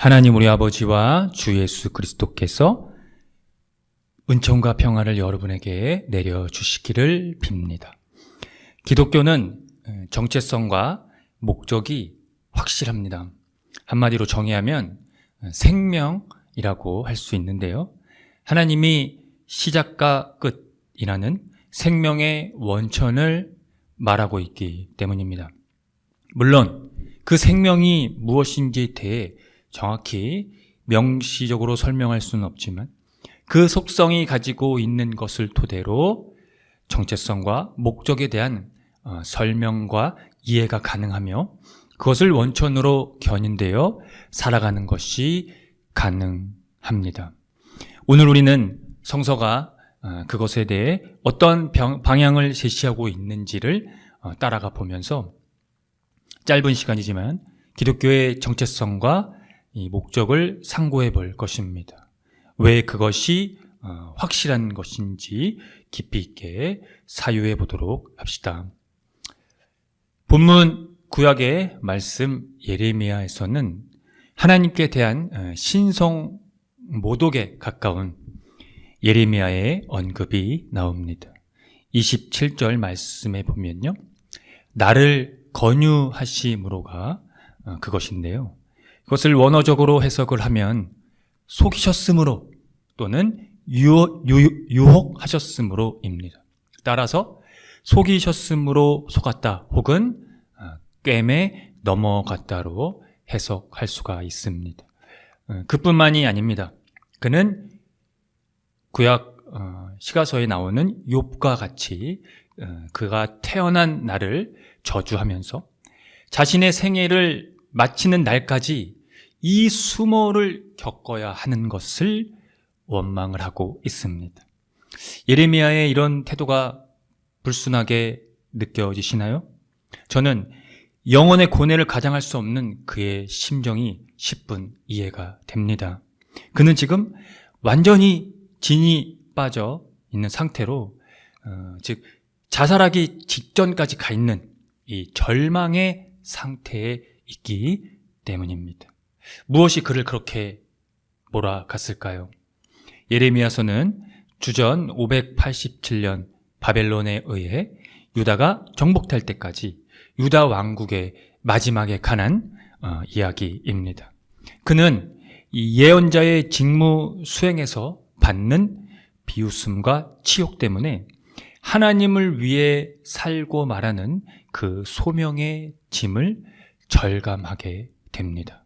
하나님 우리 아버지와 주 예수 그리스도께서 은총과 평화를 여러분에게 내려주시기를 빕니다. 기독교는 정체성과 목적이 확실합니다. 한마디로 정의하면 생명이라고 할 수 있는데요. 하나님이 시작과 끝이라는 생명의 원천을 말하고 있기 때문입니다. 물론 그 생명이 무엇인지에 대해 정확히 명시적으로 설명할 수는 없지만 그 속성이 가지고 있는 것을 토대로 정체성과 목적에 대한 설명과 이해가 가능하며 그것을 원천으로 견인되어 살아가는 것이 가능합니다. 오늘 우리는 성서가 그것에 대해 어떤 방향을 제시하고 있는지를 따라가 보면서 짧은 시간이지만 기독교의 정체성과 이 목적을 상고해 볼 것입니다. 왜 그것이 확실한 것인지 깊이 있게 사유해 보도록 합시다. 본문 구약의 말씀 예레미야에서는 하나님께 대한 신성 모독에 가까운 예레미야의 언급이 나옵니다. 27절 말씀에 보면요, 나를 권유하심으로가 그것인데요, 그것을 원어적으로 해석을 하면 속이셨으므로 또는 유혹하셨으므로입니다. 따라서 속이셨으므로 속았다 혹은 꿰매 넘어갔다로 해석할 수가 있습니다. 그뿐만이 아닙니다. 그는 구약 시가서에 나오는 욥과 같이 그가 태어난 날을 저주하면서 자신의 생애를 마치는 날까지 이 수모를 겪어야 하는 것을 원망을 하고 있습니다. 예레미야의 이런 태도가 불순하게 느껴지시나요? 저는 영혼의 고뇌를 가장할 수 없는 그의 심정이 10분 이해가 됩니다. 그는 지금 완전히 진이 빠져 있는 상태로 즉 자살하기 직전까지 가 있는 이 절망의 상태에 있기 때문입니다. 무엇이 그를 그렇게 몰아갔을까요? 예레미야서는 주전 587년 바벨론에 의해 유다가 정복될 때까지 유다 왕국의 마지막에 관한 이야기입니다. 그는 이 예언자의 직무 수행에서 받는 비웃음과 치욕 때문에 하나님을 위해 살고 말하는 그 소명의 짐을 절감하게 됩니다.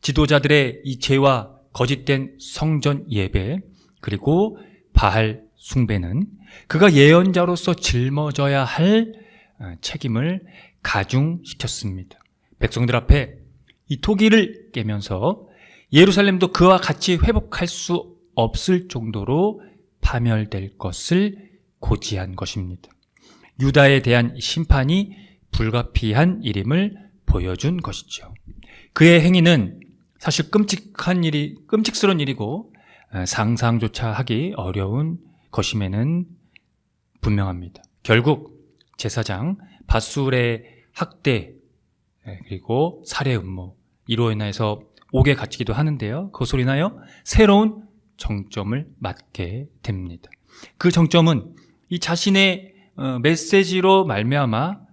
지도자들의 이 죄와 거짓된 성전 예배 그리고 바알 숭배는 그가 예언자로서 짊어져야 할 책임을 가중시켰습니다. 백성들 앞에 이 토기를 깨면서 예루살렘도 그와 같이 회복할 수 없을 정도로 파멸될 것을 고지한 것입니다. 유다에 대한 심판이 불가피한 일임을 보여준 것이죠. 그의 행위는 사실 끔찍스러운 일이고 상상조차 하기 어려운 것임에는 분명합니다. 결국 제사장 밧술의 학대 그리고 살해 음모 이로 인해서 옥에 갇히기도 하는데요. 그것으로 인하여 새로운 정점을 맞게 됩니다. 그 정점은 이 자신의 메시지로 말미암아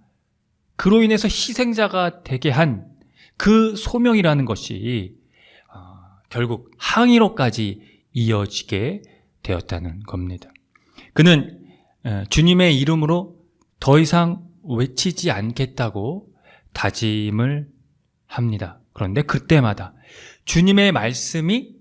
그로 인해서 희생자가 되게 한 그 소명이라는 것이 결국 항의로까지 이어지게 되었다는 겁니다. 그는 주님의 이름으로 더 이상 외치지 않겠다고 다짐을 합니다. 그런데 그때마다 주님의 말씀이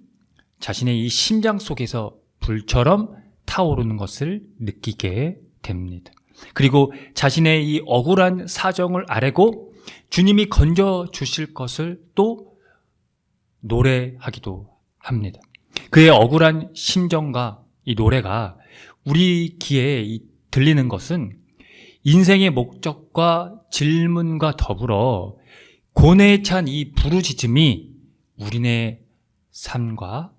자신의 이 심장 속에서 불처럼 타오르는 것을 느끼게 됩니다. 그리고 자신의 이 억울한 사정을 아뢰고 주님이 건져주실 것을 또 노래하기도 합니다. 그의 억울한 심정과 이 노래가 우리 귀에 들리는 것은 인생의 목적과 질문과 더불어 고뇌에 찬 이 부르짖음이 우리네 삶과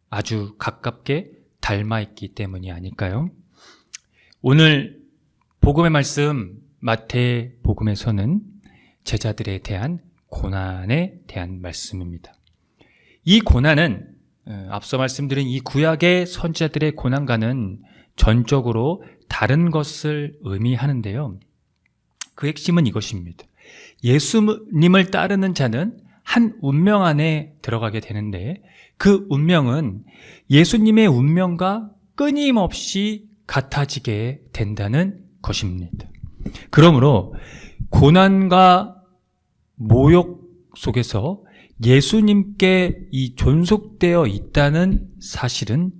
아주 가깝게 닮아있기 때문이 아닐까요? 오늘 복음의 말씀 마태복음에서는 제자들에 대한 고난에 대한 말씀입니다. 이 고난은 앞서 말씀드린 이 구약의 선지자들의 고난과는 전적으로 다른 것을 의미하는데요. 그 핵심은 이것입니다. 예수님을 따르는 자는 한 운명 안에 들어가게 되는데 그 운명은 예수님의 운명과 끊임없이 같아지게 된다는 것입니다. 그러므로 고난과 모욕 속에서 예수님께 이 존속되어 있다는 사실은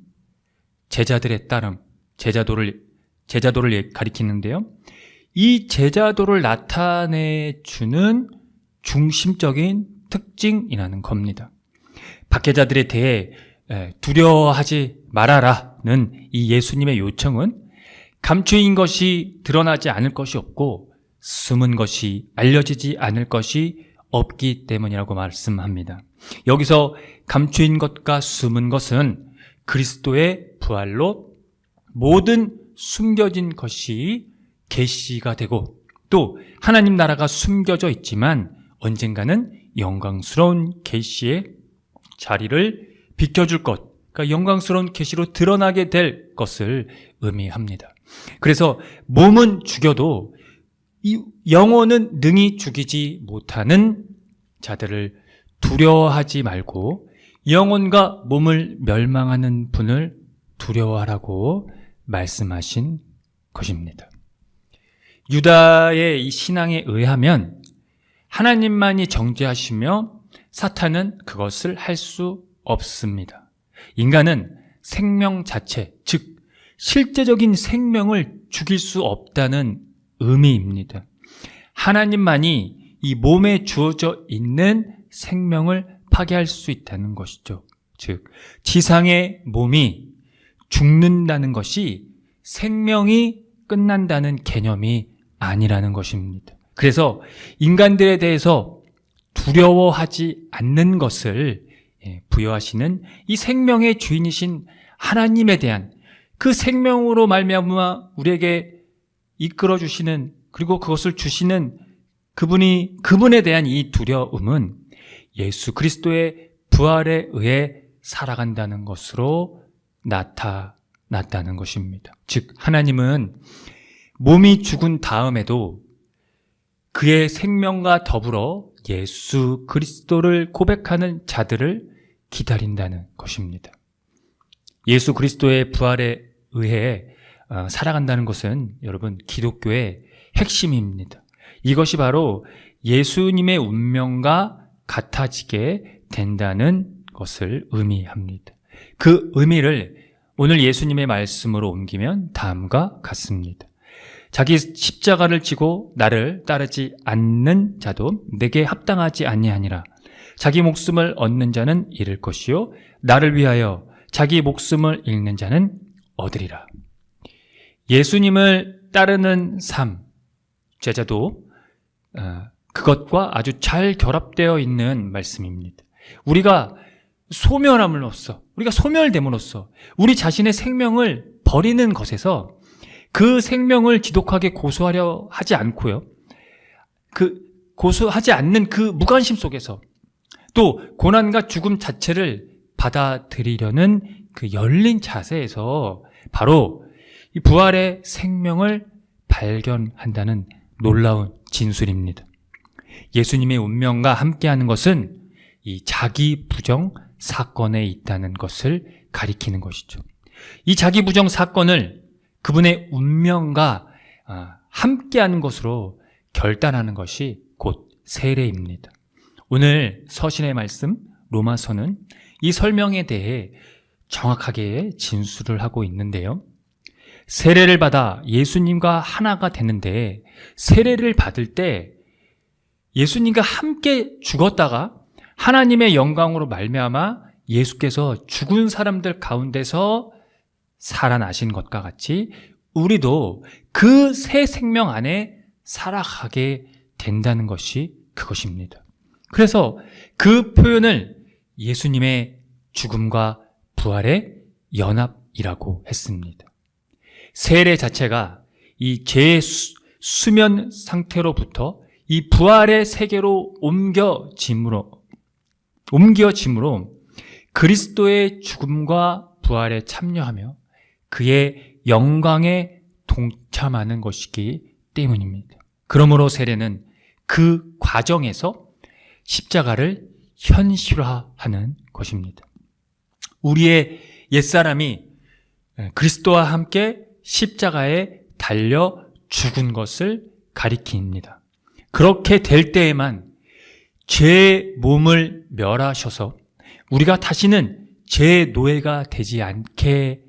제자들의 따름, 제자도를 가리키는데요. 이 제자도를 나타내주는 중심적인 특징이라는 겁니다. 박해자들에 대해 두려워하지 말아라는 이 예수님의 요청은 감추인 것이 드러나지 않을 것이 없고 숨은 것이 알려지지 않을 것이 없기 때문이라고 말씀합니다. 여기서 감추인 것과 숨은 것은 그리스도의 부활로 모든 숨겨진 것이 계시가 되고 또 하나님 나라가 숨겨져 있지만 언젠가는 영광스러운 계시의 자리를 비켜줄 것, 그러니까 영광스러운 계시로 드러나게 될 것을 의미합니다. 그래서 몸은 죽여도 이 영혼은 능히 죽이지 못하는 자들을 두려워하지 말고 영혼과 몸을 멸망하는 분을 두려워하라고 말씀하신 것입니다. 유다의 이 신앙에 의하면 하나님만이 정죄하시며 사탄은 그것을 할 수 없습니다. 인간은 생명 자체, 즉 실제적인 생명을 죽일 수 없다는 의미입니다. 하나님만이 이 몸에 주어져 있는 생명을 파괴할 수 있다는 것이죠. 즉 지상의 몸이 죽는다는 것이 생명이 끝난다는 개념이 아니라는 것입니다. 그래서 인간들에 대해서 두려워하지 않는 것을 부여하시는 이 생명의 주인이신 하나님에 대한 그 생명으로 말미암아 우리에게 이끌어 주시는 그리고 그것을 주시는 그분에 대한 이 두려움은 예수 그리스도의 부활에 의해 살아간다는 것으로 나타났다는 것입니다. 즉 하나님은 몸이 죽은 다음에도 그의 생명과 더불어 예수 그리스도를 고백하는 자들을 기다린다는 것입니다. 예수 그리스도의 부활에 의해 살아간다는 것은 여러분 기독교의 핵심입니다. 이것이 바로 예수님의 운명과 같아지게 된다는 것을 의미합니다. 그 의미를 오늘 예수님의 말씀으로 옮기면 다음과 같습니다. 자기 십자가를 지고 나를 따르지 않는 자도 내게 합당하지 아니하니라. 자기 목숨을 얻는 자는 잃을 것이요 나를 위하여 자기 목숨을 잃는 자는 얻으리라. 예수님을 따르는 삶, 제자도 그것과 아주 잘 결합되어 있는 말씀입니다. 우리가 소멸함으로써, 우리가 소멸됨으로써 우리 자신의 생명을 버리는 것에서 그 생명을 지독하게 고소하려 하지 않고요. 고소하지 않는 그 무관심 속에서 또 고난과 죽음 자체를 받아들이려는 그 열린 자세에서 바로 이 부활의 생명을 발견한다는 놀라운 진술입니다. 예수님의 운명과 함께하는 것은 이 자기 부정 사건에 있다는 것을 가리키는 것이죠. 이 자기 부정 사건을 그분의 운명과 함께하는 것으로 결단하는 것이 곧 세례입니다. 오늘 서신의 말씀 로마서는 이 설명에 대해 정확하게 진술을 하고 있는데요. 세례를 받아 예수님과 하나가 되는데 세례를 받을 때 예수님과 함께 죽었다가 하나님의 영광으로 말미암아 예수께서 죽은 사람들 가운데서 살아나신 것과 같이 우리도 그 새 생명 안에 살아가게 된다는 것이 그것입니다. 그래서 그 표현을 예수님의 죽음과 부활의 연합이라고 했습니다. 세례 자체가 이 죄의 수면 상태로부터 이 부활의 세계로 옮겨짐으로 그리스도의 죽음과 부활에 참여하며 그의 영광에 동참하는 것이기 때문입니다. 그러므로 세례는 그 과정에서 십자가를 현실화하는 것입니다. 우리의 옛사람이 그리스도와 함께 십자가에 달려 죽은 것을 가리킵니다. 그렇게 될 때에만 죄의 몸을 멸하셔서 우리가 다시는 죄의 노예가 되지 않게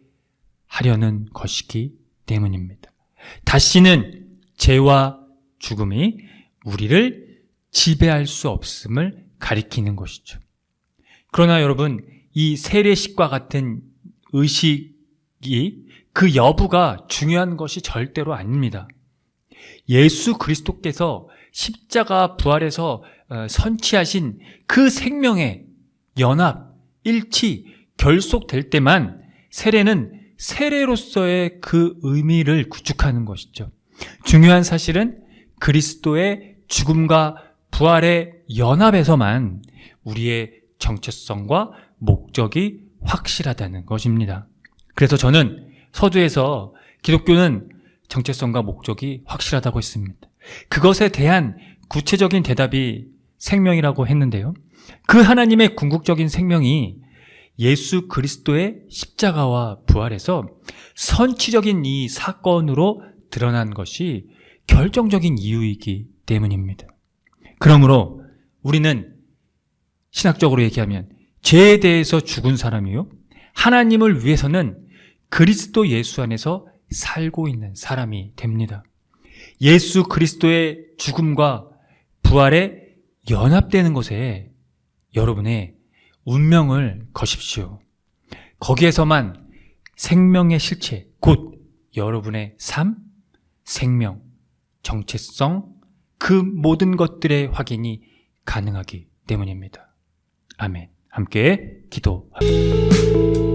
하려는 것이기 때문입니다. 다시는 죄와 죽음이 우리를 지배할 수 없음을 가리키는 것이죠. 그러나 여러분, 이 세례식과 같은 의식이 그 여부가 중요한 것이 절대로 아닙니다. 예수 그리스도께서 십자가 부활에서 선취하신 그 생명의 연합, 일치, 결속될 때만 세례는 세례로서의 그 의미를 구축하는 것이죠. 중요한 사실은 그리스도의 죽음과 부활의 연합에서만 우리의 정체성과 목적이 확실하다는 것입니다. 그래서 저는 서두에서 기독교는 정체성과 목적이 확실하다고 했습니다. 그것에 대한 구체적인 대답이 생명이라고 했는데요. 그 하나님의 궁극적인 생명이 예수 그리스도의 십자가와 부활에서 선취적인 이 사건으로 드러난 것이 결정적인 이유이기 때문입니다. 그러므로 우리는 신학적으로 얘기하면 죄에 대해서 죽은 사람이요, 하나님을 위해서는 그리스도 예수 안에서 살고 있는 사람이 됩니다. 예수 그리스도의 죽음과 부활에 연합되는 것에 여러분의 운명을 거십시오. 거기에서만 생명의 실체, 곧 여러분의 삶, 생명, 정체성, 그 모든 것들의 확인이 가능하기 때문입니다. 아멘. 함께 기도합니다.